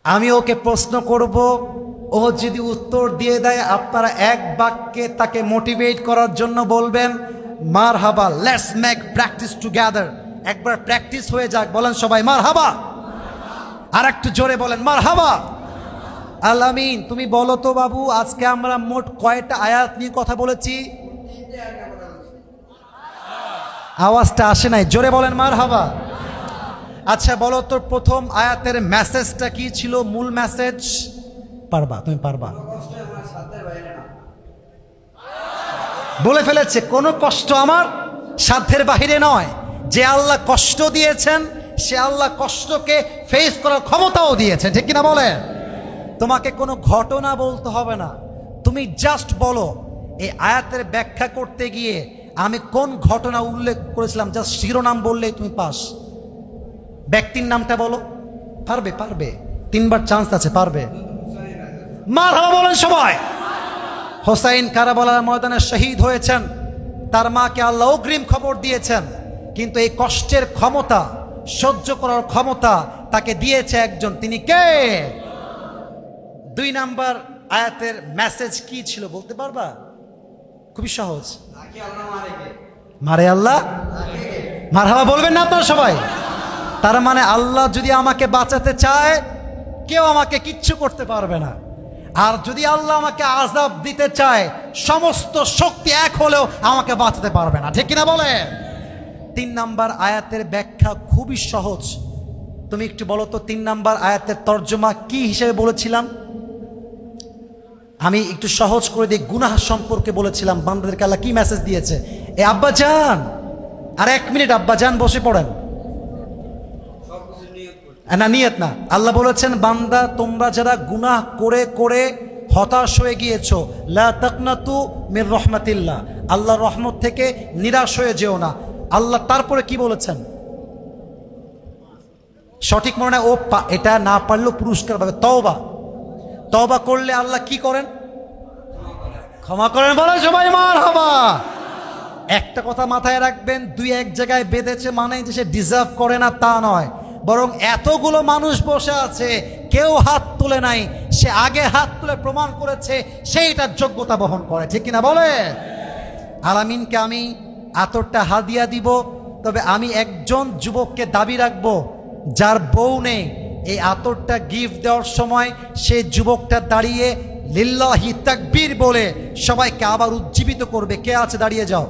আমি ওকে প্রশ্ন করব, ও যদি উত্তর দিয়ে দেয় আপনারা এক বাক্যে তাকে মোটিভেট করার জন্য বলবেন মারহাবা, লেটস মেক প্র্যাকটিস টুগেদার। একবার প্র্যাকটিস হয়ে যাক, বলেন সবাই মারহাবা। আর একটু জোরে বলেন মারহাবা। আলামিন, তুমি বলো তো বাবু, আজকে আমরা মোট কয়টা আয়াত নিয়ে কথা বলেছি? আওয়াজটা আসে নাই, জোরে বলেন মারহাবা। আচ্ছা বলো তো, প্রথম আয়াতের মেসেজটা কি ছিল? মূল মেসেজ পারবা, তুমি পারবা। বলে ফেলেছে, কোনো কষ্ট আমার সাধ্যের বাহিরে নয়। যে আল্লাহ কষ্ট দিয়েছেন সে আল্লাহ কষ্টকে ফেস করার ক্ষমতাও দিয়েছে, ঠিক কিনা বলেন? তোমাকে কোনো ঘটনা বলতে হবে না, তুমি জাস্ট বলো এই আয়াতের ব্যাখ্যা করতে গিয়ে আমি কোন ঘটনা উল্লেখ করেছিলাম, জাস্ট শিরোনাম বললেই তুমি পাস। ব্যক্তির নামটা বলো, পারবে পারবে, তিনবার চান্স আছে, পারবে। মারহাবা বলেন সবাই। হোসাইন কারাবালার ময়দানে শহীদ হয়েছেন, তার মাকে আল্লাহ অগ্রিম খবর দিয়েছেন, কিন্তু এই কষ্টের ক্ষমতা, সহ্য করার ক্ষমতা তাকে দিয়েছে একজন, তিনি কে? 2 নাম্বার আয়াতের মেসেজ কি ছিল বলতে পারবা? খুবই সহজ, মারে আল্লাহ। মারহাবা বলবেন না আপনারা সবাই? তার মানে আল্লাহ যদি আমাকে বাঁচাতে চায় কেউ আমাকে কিচ্ছু করতে পারবে না, আর যদি আল্লাহ আমাকে আযাব দিতে চায় সমস্ত শক্তি এক হলেও আমাকে বাঁচাতে পারবে না, ঠিক কিনা বলে? 3 নাম্বার আয়াতের ব্যাখ্যা খুবই সহজ। তুমি একটু বলো তো 3 নাম্বার আয়াতের তর্জমা কি হিসেবে বলেছিলাম? আমি একটু সহজ করে দিই, গুনাহ সম্পর্কে বলেছিলাম, বান্দাদেরকে আল্লাহ কি মেসেজ দিয়েছে। এ আব্বা যান, আর 1 মিনিট আব্বা যান বসে পড়েন। না, নিয়ত না। আল্লাহ বলেছেন, বান্দা তোমরা যারা গুনাহ করে করে হতাশ হয়ে গিয়েছো, লা তাকনাতু মির রহমাতিল্লাহ, আল্লাহর রহমত থেকে নিরাশ হয়ে যেও না। আল্লাহ তারপরে কি বলেছেন সঠিক মনে হয়, ও এটা না পারলেও পুরস্কার পাবে। তওবা, তওবা করলে আল্লাহ কি করেন? ক্ষমা করেন। বলে সবাই মারহাবা। একটা কথা মাথায় রাখবেন, 2-1 জায়গায় বেঁধেছে মানে যে সে ডিজার্ভ করে না তা নয়, বরং এতগুলো মানুষ বসে আছে কেউ হাত তুলে নাই, সে আগে হাত তুলে প্রমাণ করেছে সেইটার যোগ্যতা বহন করে, ঠিক কিনা বলে? আলামিনকে আমি আতরটা হাদিয়া দিব, তবে আমি একজন যুবককে দাবি রাখবো যার বউ নেই, এই আতরটা গিফট দেওয়ার সময় সেই যুবকটা দাঁড়িয়ে লিল্লাহি তাকবীর বলে সবাইকে আবার উজ্জীবিত করবে। কে আছে? দাঁড়িয়ে যাও।